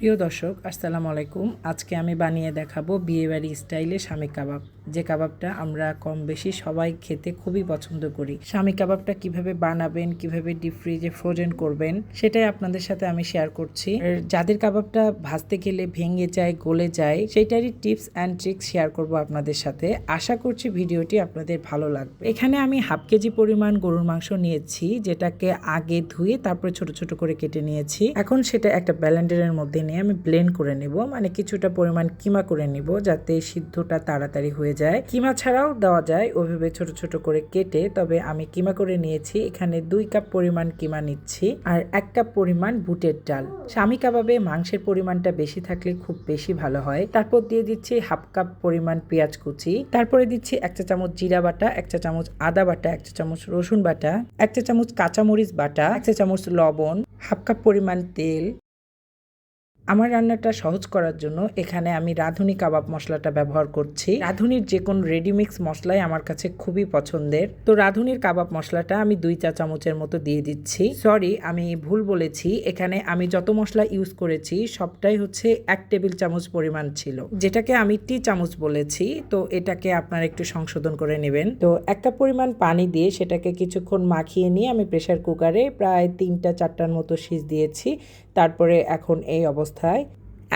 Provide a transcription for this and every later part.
প্রিয় দর্শক আসসালামু আলাইকুম। আজকে আমি বানিয়ে দেখাবো বিয়েবাড়ি স্টাইলে স্বামী কাবাব, যে কাবাবটা আমরা কম বেশি সবাই খেতে খুবই পছন্দ করি। স্বামী কাবাবটা কিভাবে বানাবেন, কিভাবে ডিপ ফ্রিজে ফ্রোজেন করবেন, সেটাই আপনাদের সাথে আমি শেয়ার করছি। যাদের কাবাবটা ভাজতে গেলে ভেঙে যায়, গলে যায়, সেইটারই টিপস অ্যান্ড ট্রিক্স শেয়ার করব আপনাদের সাথে। আশা করছি ভিডিওটি আপনাদের ভালো লাগবে। এখানে আমি হাফ কেজি পরিমাণ গরুর মাংস নিয়েছি, যেটাকে আগে ধুয়ে তারপরে ছোট ছোট করে কেটে নিয়েছি। এখন সেটা একটা ব্লেন্ডারের মধ্যে নিয়ে আমি ব্লেন্ড করে নেব, মানে কিছুটা পরিমাণ কিমা করে নিব যাতে সিদ্ধটা তাড়াতাড়ি হয়ে যায়। কিমা ছাড়াও দেওয়া যায় ওইভাবে ছোট ছোট করে কেটে, তবে আমি কিমা করে নিয়েছি। এখানে 2 কাপ পরিমাণ কিমা নিচ্ছি আর 1 কাপ পরিমাণ বুটের ডাল। স্বামী কাবাবে মাংসের পরিমাণটা বেশি থাকলে খুব বেশি ভালো হয়। তারপর দিয়ে দিচ্ছি হাফ কাপ পরিমাণ পেঁয়াজ কুচি, তারপরে দিচ্ছি 1 চা চামচ জিরা বাটা, 1 চা চামচ আদা বাটা, 1 চা চামচ রসুন বাটা, 1 চা চামচ কাঁচামরিচ বাটা, 1 চা চামচ লবণ, হাফ কাপ পরিমাণ তেল। আমার রান্নাটা সহজ করার জন্য এখানে আমি রাঁধুনি কাবাব মশলাটা ব্যবহার করছি। রাঁধুনির যে কোনো রেডিমিক্স মশলাই আমার কাছে খুবই পছন্দের। তো রাঁধুনির কাবাব মশলাটা আমি 2 চা চামচের মতো দিয়ে দিচ্ছি। সরি, আমি ভুল বলেছি। এখানে আমি যত মশলা ইউজ করেছি সবটাই হচ্ছে 1 টেবিল চামচ পরিমাণ ছিল, যেটাকে আমি টি চামচ বলেছি। তো এটাকে আপনারা একটু সংশোধন করে নেবেন। তো 1 কাপ পরিমাণ পানি দিয়ে সেটাকে কিছুক্ষণ মাখিয়ে নিয়ে আমি প্রেসার কুকারে প্রায় 3-4টার মতো সিজ দিয়েছি। তারপরে এখন এই অবস্থায়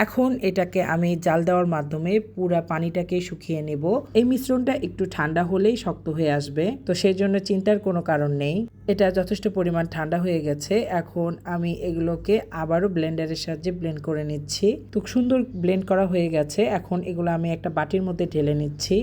এখন এটাকে আমি জাল দেওয়ার মাধ্যমে পুরা পানিটাকে শুকিয়ে নেব। এই মিশ্রণটা একটু ঠান্ডা হলেই শক্ত হয়ে আসবে, তো সেই জন্য চিন্তার কোনো কারণ নেই। এটা যথেষ্ট পরিমাণ ঠান্ডা হয়ে গেছে। এখন আমি এগুলোকে আবারও ব্লেন্ডারের সাহায্যে ব্লেন্ড করে নিচ্ছি। তো সুন্দর ব্লেন্ড করা হয়ে গেছে। এখন এগুলো আমি একটা বাটির মধ্যে ঢেলে নিচ্ছি।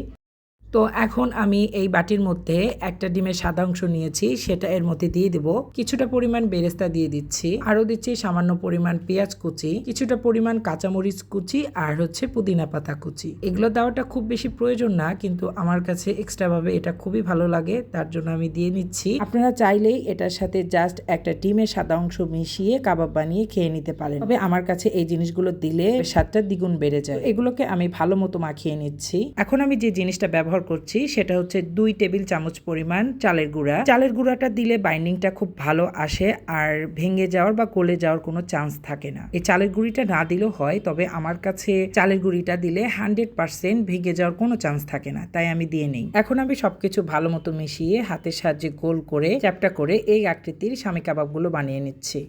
তো এখন আমি এই বাটির মধ্যে একটা ডিমের সাদা অংশ নিয়েছি, সেটা এর মধ্যে দিয়ে দেব। কিছুটা পরিমাণ বেরেস্তা দিয়ে দিচ্ছি, আরও দিচ্ছি সামান্য পরিমাণ পেঁয়াজ কুচি, কিছুটা পরিমাণ কাঁচামরিচ কুচি, আর হচ্ছে পুদিনা পাতা কুচি। এগুলো দেওয়াটা খুব বেশি প্রয়োজন না, কিন্তু আমার কাছে এক্সট্রা ভাবে এটা খুবই ভালো লাগে, তার জন্য আমি দিয়ে নিচ্ছি। আপনারা চাইলেই এটার সাথে জাস্ট একটা ডিমের সাদা অংশ মিশিয়ে কাবাব বানিয়ে খেয়ে নিতে পারেন, তবে আমার কাছে এই জিনিসগুলো দিলে স্বাদটা দ্বিগুণ বেড়ে যায়। এগুলোকে আমি ভালো মতো মাখিয়ে নিচ্ছি। এখন আমি যে জিনিসটা ব্যবহার করছি সেটা হচ্ছে 2 টেবিল চামচ পরিমাণ চালের গুঁড়া। চালের গুঁড়াটা দিলে বাইন্ডিংটা খুব ভালো আসে আর ভেঙে যাওয়ার বা গলে যাওয়ার কোনো চান্স থাকে না। এই চালের গুঁড়িটা না দিলেও হয়, তবে আমার কাছে চালের গুঁড়িটা দিলে 100% ভেঙে যাওয়ার কোনো চান্স থাকে না, তাই আমি দিয়ে নেই। এখন আমি সবকিছু ভালো মতো মিশিয়ে হাতের সাহায্যে গোল করে চ্যাপ্টা করে এই আকৃতির স্বামী কাবাবগুলো বানিয়ে নিচ্ছি।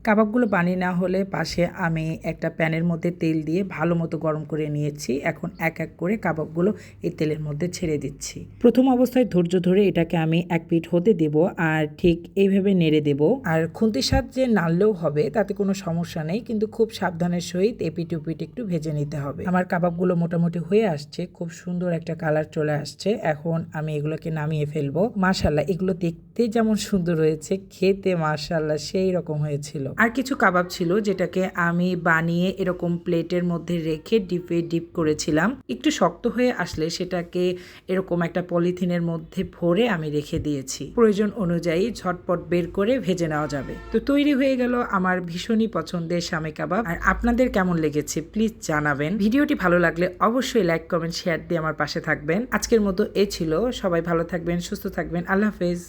কাবাবগুলো বানিয়ে না হলে পাশে আমি একটা প্যানের মধ্যে তেল দিয়ে ভালো মতো গরম করে নিয়েছি। এখন এক এক করে কাবাবগুলো এই তেলের মধ্যে ছেড়ে দিচ্ছি। প্রথম অবস্থায় ধৈর্য ধরে এটাকে আমি 1 পিঠ হতে দেব আর ঠিক এইভাবে নেড়ে দেব। আর খুন্তির সাহায্যে নাড়লেও হবে, তাতে কোনো সমস্যা নেই, কিন্তু খুব সাবধানের সহিত এপিঠ ওপিঠ একটু ভেজে নিতে হবে। আমার কাবাবগুলো মোটামুটি হয়ে আসছে, খুব সুন্দর একটা কালার চলে আসছে। এখন আমি এগুলোকে নামিয়ে ফেলবো। মাশাআল্লাহ, এগুলো দেখতে যেমন সুন্দর হয়েছে, খেতে মাশাআল্লাহ সেই রকম হয়েছিল। আর কিছু কাবাব ছিল যেটাকে আমি বানিয়ে এরকম প্লেটের মধ্যে রেখে ডিপ করেছিলাম। একটু শক্ত হয়ে আসলে সেটাকে এরকম একটা পলিথিনের মধ্যে ভরে আমি রেখে দিয়েছি। প্রয়োজন অনুযায়ী ঝটপট বের করে ভেজে নেওয়া যাবে। তো তৈরি হয়ে গেল আমার ভীষণই পছন্দের স্বামী কাবাব। আর আপনাদের কেমন লেগেছে প্লিজ জানাবেন। ভিডিওটি ভালো লাগলে অবশ্যই লাইক, কমেন্ট, শেয়ার দিয়ে আমার পাশে থাকবেন। আজকের মতো এই ছিল। সবাই ভালো থাকবেন, সুস্থ থাকবেন। আল্লাহ হাফেজ।